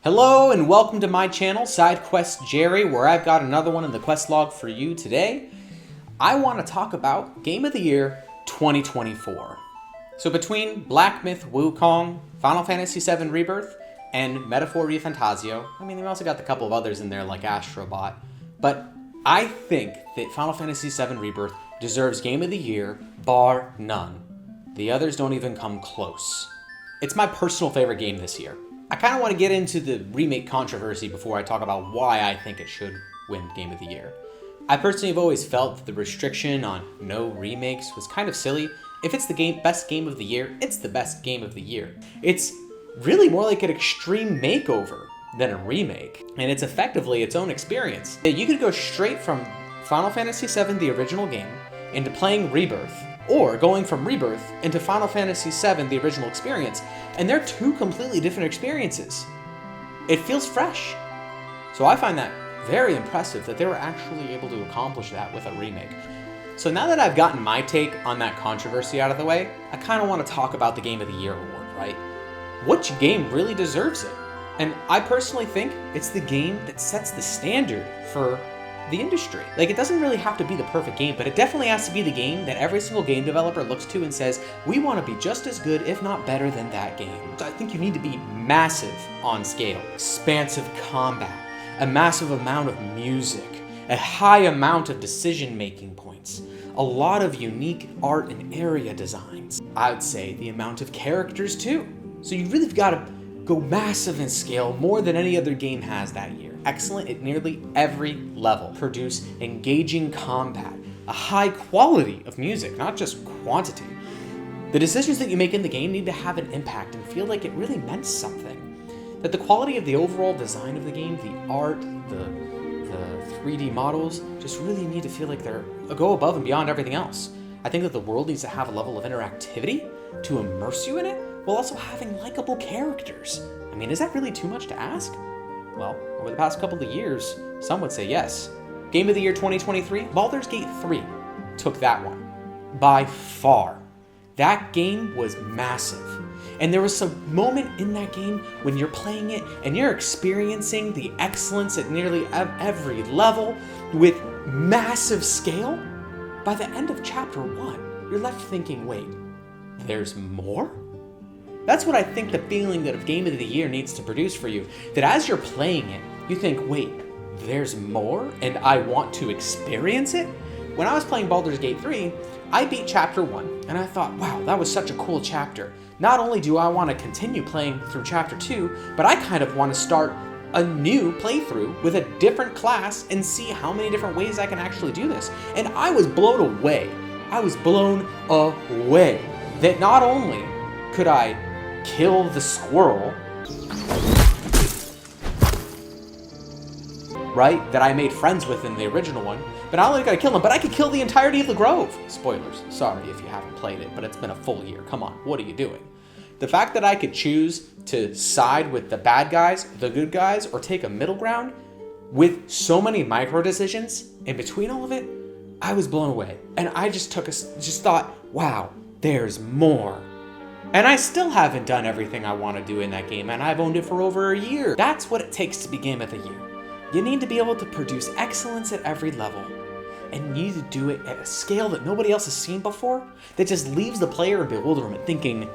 Hello and welcome to my channel, Side Quest Jerry, where I've got another one in the quest log for you today. I want to talk about Game of the Year 2024. So between Black Myth Wukong, Final Fantasy VII Rebirth, and Metaphor Fantasio, I mean, they've also got a couple of others in there like Astrobot, but I think that Final Fantasy VII Rebirth deserves Game of the Year, bar none. The others don't even come close. It's my personal favorite game this year. I kind of want to get into the remake controversy before I talk about why I think it should win Game of the Year. I personally have always felt that the restriction on no remakes was kind of silly. If it's the best game of the year, it's the best game of the year. It's really more like an extreme makeover than a remake, and it's effectively its own experience. You could go straight from Final Fantasy VII, the original game, into playing Rebirth, or going from Rebirth into Final Fantasy VII, the original experience, and they're two completely different experiences. It feels fresh. So I find that very impressive that they were actually able to accomplish that with a remake. So now that I've gotten my take on that controversy out of the way, I kind of want to talk about the Game of the Year award, right? Which game really deserves it? And I personally think it's the game that sets the standard for the industry. Like, it doesn't really have to be the perfect game, but it definitely has to be the game that every single game developer looks to and says, we want to be just as good, if not better than that game. So I think you need to be massive on scale, expansive combat, a massive amount of music, a high amount of decision-making points, a lot of unique art and area designs. I would say the amount of characters too. So you really got to go massive in scale, more than any other game has that year. Excellent at nearly every level. Produce engaging combat, a high quality of music, not just quantity. The decisions that you make in the game need to have an impact and feel like it really meant something. That the quality of the overall design of the game, the art, the 3D models, just really need to feel like they're go above and beyond everything else. I think that the world needs to have a level of interactivity to immerse you in it, while also having likable characters. I mean, is that really too much to ask? Well, over the past couple of years, some would say yes. Game of the Year 2023, Baldur's Gate 3 took that one. By far. That game was massive. And there was some moment in that game when you're playing it and you're experiencing the excellence at nearly every level with massive scale. By the end of chapter 1, you're left thinking, wait, there's more? That's what I think the feeling that of Game of the Year needs to produce for you. That as you're playing it, you think, wait, there's more and I want to experience it? When I was playing Baldur's Gate 3, I beat chapter 1 and I thought, wow, that was such a cool chapter. Not only do I want to continue playing through chapter 2, but I kind of want to start a new playthrough with a different class and see how many different ways I can actually do this. And I was blown away. I was blown away that not only could I kill the squirrel, right, that I made friends with in the original one, but not only could I kill him, but I could kill the entirety of the grove. Spoilers, sorry if you haven't played it, but it's been a full year. Come on, what are you doing? The fact that I could choose to side with the bad guys, the good guys, or take a middle ground with so many micro decisions in between all of it, I was blown away. And I just thought, wow, there's more. And I still haven't done everything I want to do in that game, and I've owned it for over a year. That's what it takes to be Game of the Year. You need to be able to produce excellence at every level, and you need to do it at a scale that nobody else has seen before, that just leaves the player in bewilderment thinking,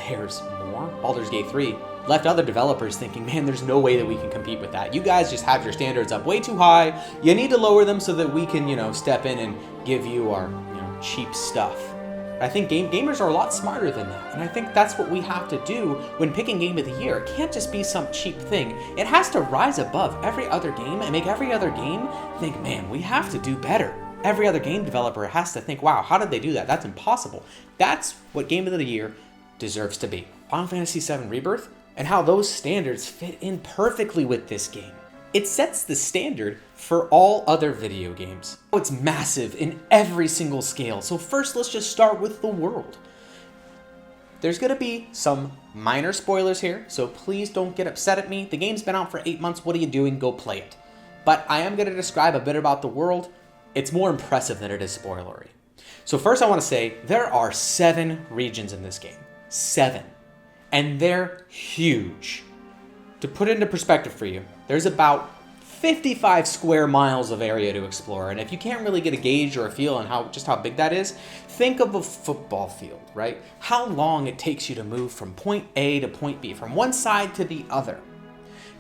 there's more? Baldur's Gate 3 left other developers thinking, man, there's no way that we can compete with that. You guys just have your standards up way too high. You need to lower them so that we can, step in and give you our, cheap stuff. I think gamers are a lot smarter than that, and I think that's what we have to do when picking Game of the Year. It can't just be some cheap thing. It has to rise above every other game and make every other game think, man, we have to do better. Every other game developer has to think, wow, how did they do that? That's impossible. That's what Game of the Year deserves to be. Final Fantasy VII Rebirth, and how those standards fit in perfectly with this game. It sets the standard for all other video games. It's massive in every single scale. So first, let's just start with the world. There's gonna be some minor spoilers here, so please don't get upset at me. The game's been out for 8 months. What are you doing? Go play it. But I am gonna describe a bit about the world. It's more impressive than it is spoilery. So first I wanna say there are 7 regions in this game. 7. And they're huge. To put it into perspective for you, there's about 55 square miles of area to explore, and if you can't really get a gauge or a feel on just how big that is, think of a football field, right? How long it takes you to move from point A to point B, from one side to the other.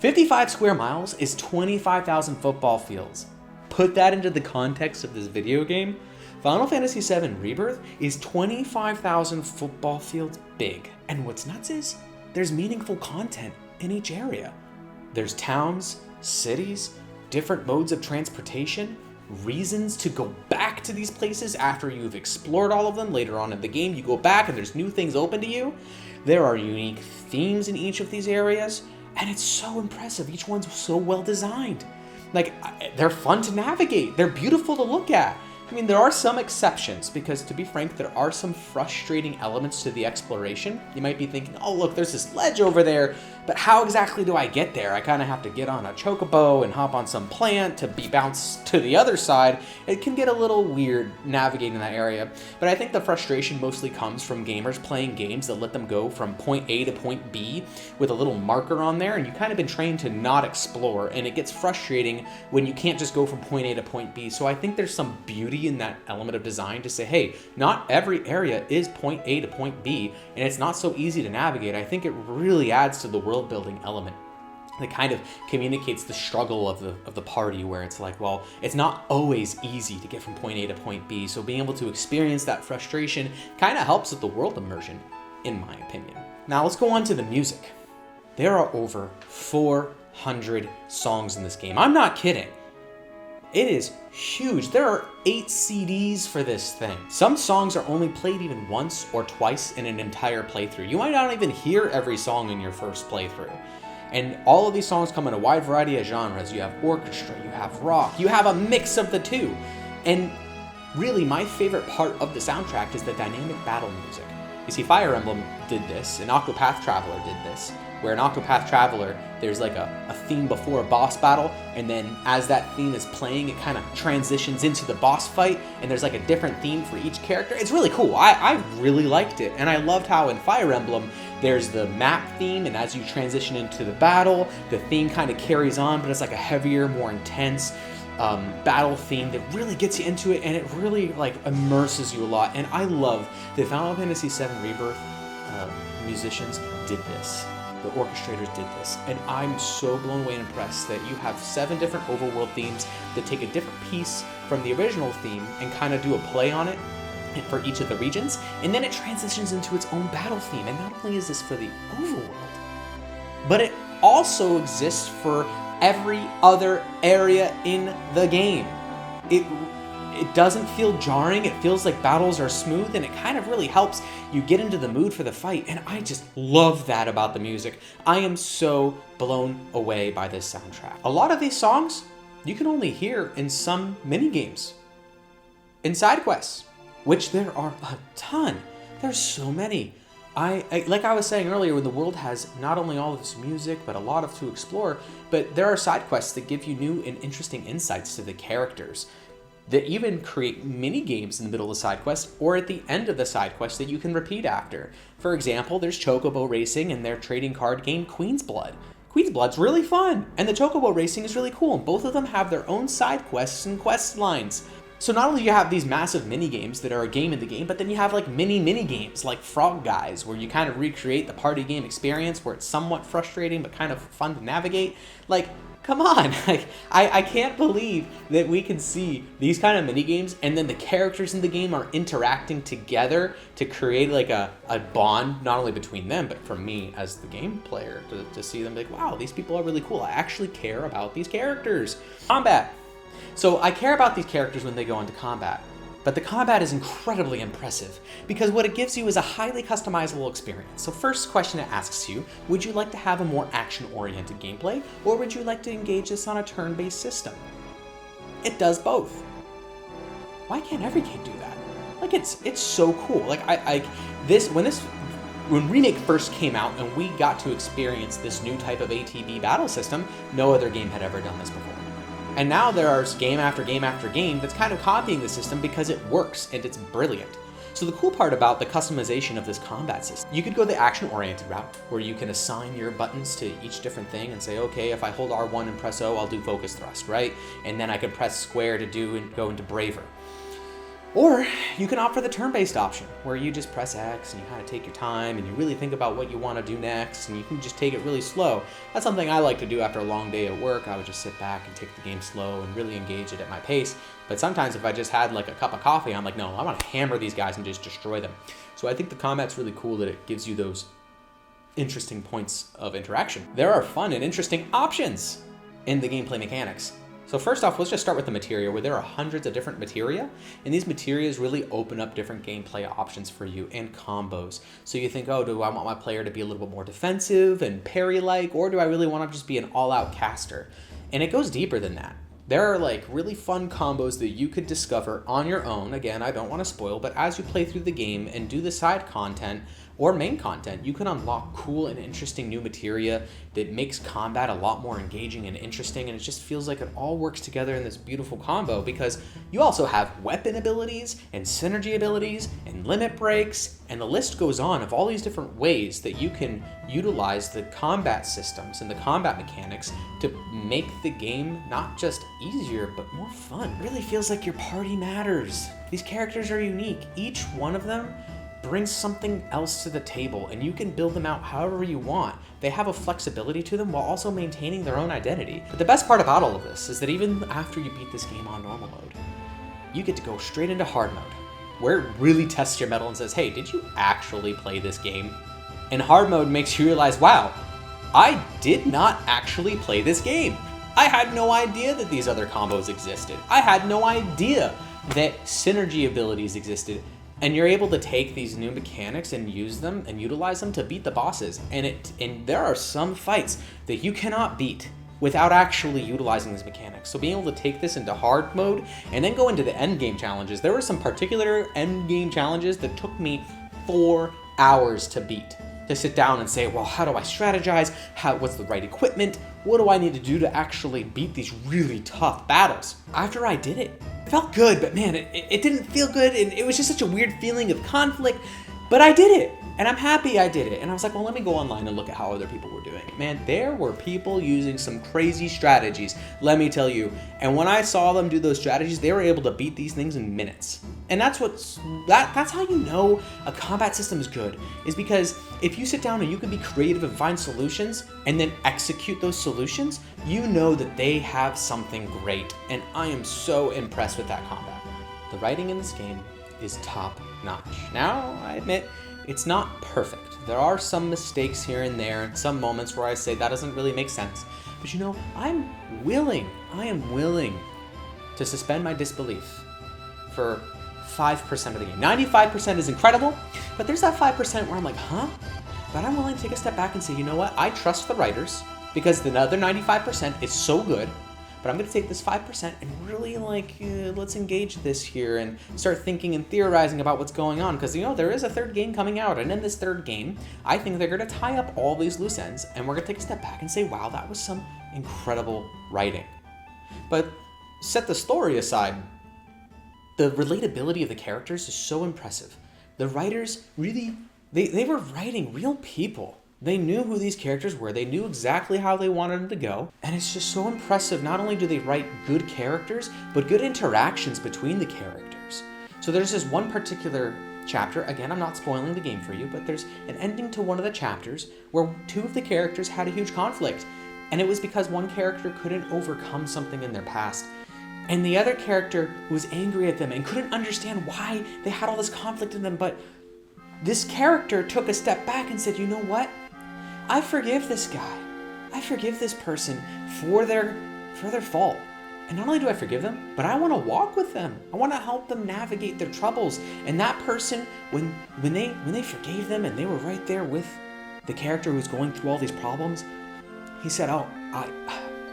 55 square miles is 25,000 football fields. Put that into the context of this video game. Final Fantasy VII Rebirth is 25,000 football fields big. And what's nuts is, there's meaningful content in each area. There's towns, cities, different modes of transportation, reasons to go back to these places after you've explored all of them. Later on in the game, you go back and there's new things open to you. There are unique themes in each of these areas, and it's so impressive. Each one's so well designed. Like, they're fun to navigate. They're beautiful to look at. I mean, there are some exceptions, because to be frank, there are some frustrating elements to the exploration. You might be thinking, oh look, there's this ledge over there, but how exactly do I get there? I kind of have to get on a chocobo and hop on some plant to be bounced to the other side. It can get a little weird navigating that area, but I think the frustration mostly comes from gamers playing games that let them go from point A to point B with a little marker on there, and you've kind of been trained to not explore, and it gets frustrating when you can't just go from point A to point B. So I think there's some beauty in that element of design to say, hey, not every area is point A to point B, and it's not so easy to navigate. I think it really adds to the world building element. It kind of communicates the struggle of the party, where it's like, well, it's not always easy to get from point A to point B, so being able to experience that frustration kind of helps with the world immersion, in my opinion. Now let's go on to the music. There are over 400 songs in this game. I'm not kidding. It is huge. There are 8 CDs for this thing. Some songs are only played even once or twice in an entire playthrough. You might not even hear every song in your first playthrough. And all of these songs come in a wide variety of genres. You have orchestra, you have rock, you have a mix of the two. And really, my favorite part of the soundtrack is the dynamic battle music. You see, Fire Emblem did this, and Octopath Traveler did this, where in Octopath Traveler, there's like a theme before a boss battle, and then as that theme is playing, it kind of transitions into the boss fight, and there's like a different theme for each character. It's really cool. I really liked it, and I loved how in Fire Emblem, there's the map theme, and as you transition into the battle, the theme kind of carries on, but it's like a heavier, more intense battle theme that really gets you into it, and it really like immerses you a lot. And I love that Final Fantasy VII Rebirth musicians did this. The orchestrators did this, and I'm so blown away and impressed that you have 7 different overworld themes that take a different piece from the original theme and kind of do a play on it for each of the regions, and then it transitions into its own battle theme. And not only is this for the overworld, but it also exists for every other area in the game. It doesn't feel jarring. It feels like battles are smooth, and it kind of really helps you get into the mood for the fight. And I just love that about the music. I am so blown away by this soundtrack. A lot of these songs you can only hear in some mini games, in side quests, which there are a ton. There's so many. Like I was saying earlier, when the world has not only all of this music, but a lot to explore, but there are side quests that give you new and interesting insights to the characters, that even create mini games in the middle of the side quest or at the end of the side quest that you can repeat after. For example, there's Chocobo Racing and their trading card game Queen's Blood. Queen's Blood's really fun, and the Chocobo Racing is really cool, and both of them have their own side quests and quest lines. So not only do you have these massive mini games that are a game in the game, but then you have like mini games like Frog Guys, where you kind of recreate the party game experience, where it's somewhat frustrating but kind of fun to navigate. Like, come on, like, I can't believe that we can see these kind of mini games, and then the characters in the game are interacting together to create like a bond, not only between them, but for me as the game player, to see them like, wow, these people are really cool. I actually care about these characters. Combat. So I care about these characters when they go into combat, but the combat is incredibly impressive because what it gives you is a highly customizable experience. So first question it asks you, would you like to have a more action-oriented gameplay, or would you like to engage this on a turn-based system? It does both. Why can't every game do that? Like, it's so cool. Like, when Remake first came out and we got to experience this new type of ATB battle system, no other game had ever done this before. And now there's game after game after game that's kind of copying the system because it works and it's brilliant. So the cool part about the customization of this combat system, you could go the action-oriented route, where you can assign your buttons to each different thing and say, okay, if I hold R1 and press O, I'll do focus thrust, right? And then I can press square to do and go into braver. Or you can opt for the turn-based option, where you just press X and you kind of take your time and you really think about what you want to do next, and you can just take it really slow. That's something I like to do after a long day at work. I would just sit back and take the game slow and really engage it at my pace. But sometimes if I just had like a cup of coffee, I'm like, no, I want to hammer these guys and just destroy them. So I think the combat's really cool that it gives you those interesting points of interaction. There are fun and interesting options in the gameplay mechanics. So first off, let's just start with the materia, where there are hundreds of different materia, and these materias really open up different gameplay options for you and combos. So you think, oh, do I want my player to be a little bit more defensive and parry-like, or do I really want to just be an all-out caster? And it goes deeper than that. There are like really fun combos that you could discover on your own. Again, I don't want to spoil, but as you play through the game and do the side content or main content, you can unlock cool and interesting new materia that makes combat a lot more engaging and interesting, and it just feels like it all works together in this beautiful combo, because you also have weapon abilities and synergy abilities and limit breaks, and the list goes on of all these different ways that you can utilize the combat systems and the combat mechanics to make the game not just easier, but more fun. It really feels like your party matters. These characters are unique. Each one of them brings something else to the table, and you can build them out however you want. They have a flexibility to them while also maintaining their own identity. But the best part about all of this is that even after you beat this game on normal mode, you get to go straight into hard mode, where it really tests your mettle and says, hey, did you actually play this game? And hard mode makes you realize, wow, I did not actually play this game. I had no idea that these other combos existed. I had no idea that synergy abilities existed. And you're able to take these new mechanics and use them and utilize them to beat the bosses. And there are some fights that you cannot beat without actually utilizing these mechanics. So being able to take this into hard mode and then go into the end game challenges. There were some particular end game challenges that took me 4 hours to beat. To sit down and say, well, how do I strategize? What's the right equipment? What do I need to do to actually beat these really tough battles? After I did it, it felt good, but man, it didn't feel good, and it was just such a weird feeling of conflict, but I did it, and I'm happy I did it. And I was like, well, let me go online and look at how other people were doing it. Man, there were people using some crazy strategies, let me tell you. And when I saw them do those strategies, they were able to beat these things in minutes. And that's how you know a combat system is good, is because if you sit down and you can be creative and find solutions and then execute those solutions, you know that they have something great. And I am so impressed with that combat. The writing in this game is top notch. Now, I admit, it's not perfect. There are some mistakes here and there, and some moments where I say that doesn't really make sense. But you know, I am willing to suspend my disbelief for 5% of the game. 95% is incredible, but there's that 5% where I'm like, huh? But I'm willing to take a step back and say, you know what? I trust the writers, because the other 95% is so good, but I'm going to take this 5% and really let's engage this here and start thinking and theorizing about what's going on, because, you know, there is a third game coming out, and in this third game, I think they're going to tie up all these loose ends, and we're going to take a step back and say, wow, that was some incredible writing. But set the story aside, the relatability of the characters is so impressive. The writers really, they were writing real people. They knew who these characters were. They knew exactly how they wanted them to go. And it's just so impressive. Not only do they write good characters, but good interactions between the characters. So there's this one particular chapter. Again, I'm not spoiling the game for you, but there's an ending to one of the chapters where 2 of the characters had a huge conflict. And it was because one character couldn't overcome something in their past. And the other character was angry at them and couldn't understand why they had all this conflict in them. But this character took a step back and said, you know what? I forgive this guy. I forgive this person for their fault. And not only do I forgive them, but I want to walk with them. I want to help them navigate their troubles. And that person, when they forgave them and they were right there with the character who was going through all these problems, he said, oh,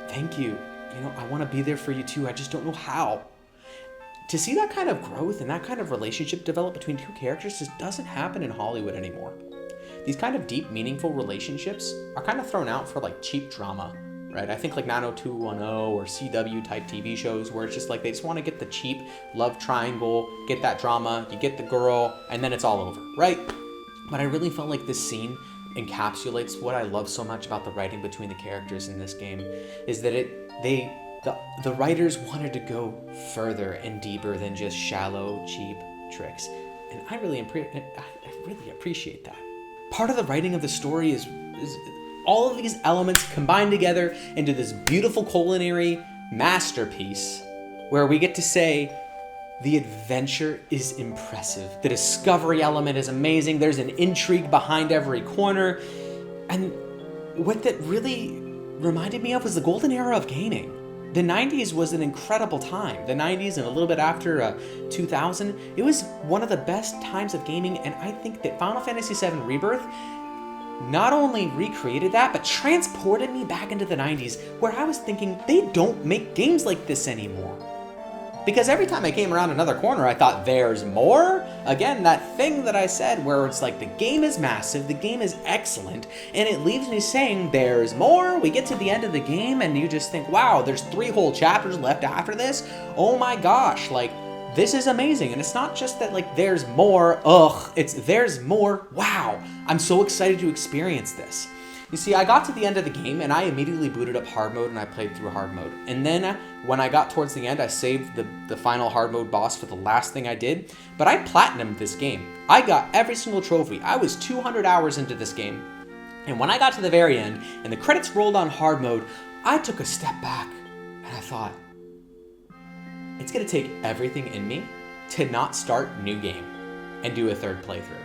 thank you. You know, I want to be there for you too. I just don't know how. To see that kind of growth and that kind of relationship develop between 2 characters just doesn't happen in Hollywood anymore. These kind of deep, meaningful relationships are kind of thrown out for like cheap drama right? I think like 90210 or CW type TV shows where it's just like they just want to get the cheap love triangle, get that drama, you get the girl, and then it's all over, right? But I really felt like this scene encapsulates what I love so much about the writing between the characters in this game, is that the writers wanted to go further and deeper than just shallow, cheap tricks. And I really appreciate that. Part of the writing of the story is all of these elements combined together into this beautiful culinary masterpiece where we get to say the adventure is impressive. The discovery element is amazing. There's an intrigue behind every corner. And what that really reminded me of was the golden era of gaming. The 90s was an incredible time. The 90s and a little bit after 2000, it was one of the best times of gaming, and I think that Final Fantasy VII Rebirth not only recreated that, but transported me back into the 90s, where I was thinking, they don't make games like this anymore. Because every time I came around another corner, I thought, there's more? Again, that thing that I said where it's like the game is massive, the game is excellent, and it leaves me saying, there's more? We get to the end of the game and you just think, wow, there's 3 whole chapters left after this? Oh my gosh, like, this is amazing. And it's not just that, like, there's more, it's there's more, wow. I'm so excited to experience this. You see, I got to the end of the game and I immediately booted up hard mode and I played through hard mode. And then when I got towards the end, I saved the final hard mode boss for the last thing I did. But I platinumed this game. I got every single trophy. I was 200 hours into this game. And when I got to the very end and the credits rolled on hard mode, I took a step back and I thought, it's gonna take everything in me to not start new game and do a third playthrough.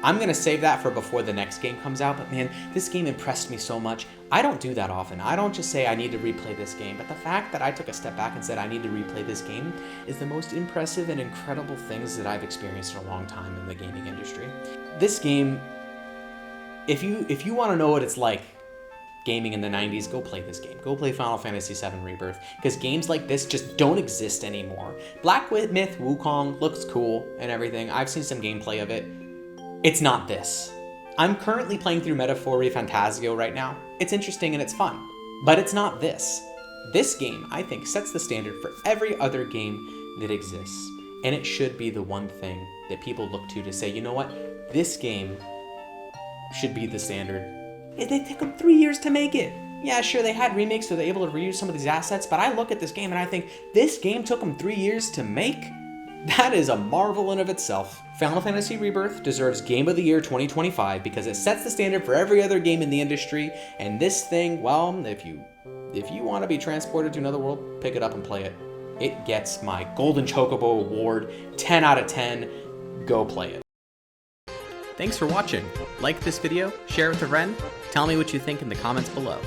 I'm gonna save that for before the next game comes out, but man, this game impressed me so much. I don't do that often. I don't just say I need to replay this game, but the fact that I took a step back and said I need to replay this game is the most impressive and incredible things that I've experienced in a long time in the gaming industry. This game, if you wanna know what it's like gaming in the 90s, go play this game. Go play Final Fantasy VII Rebirth, because games like this just don't exist anymore. Black Myth Wukong looks cool and everything. I've seen some gameplay of it. It's not this. I'm currently playing through Metaphor Fantasio right now. It's interesting and it's fun, but it's not this. This game, I think, sets the standard for every other game that exists, and it should be the one thing that people look to say, you know what, this game should be the standard. They took them 3 years to make it. Yeah, sure, they had remakes, so they're able to reuse some of these assets, but I look at this game and I think, this game took them 3 years to make? That is a marvel in of itself. Final Fantasy Rebirth deserves Game of the Year 2025 because it sets the standard for every other game in the industry, and this thing, well, if you want to be transported to another world, pick it up and play it. It gets my Golden Chocobo Award, 10 out of 10. Go play it. Thanks for watching. Like this video, share it with a friend, tell me what you think in the comments below.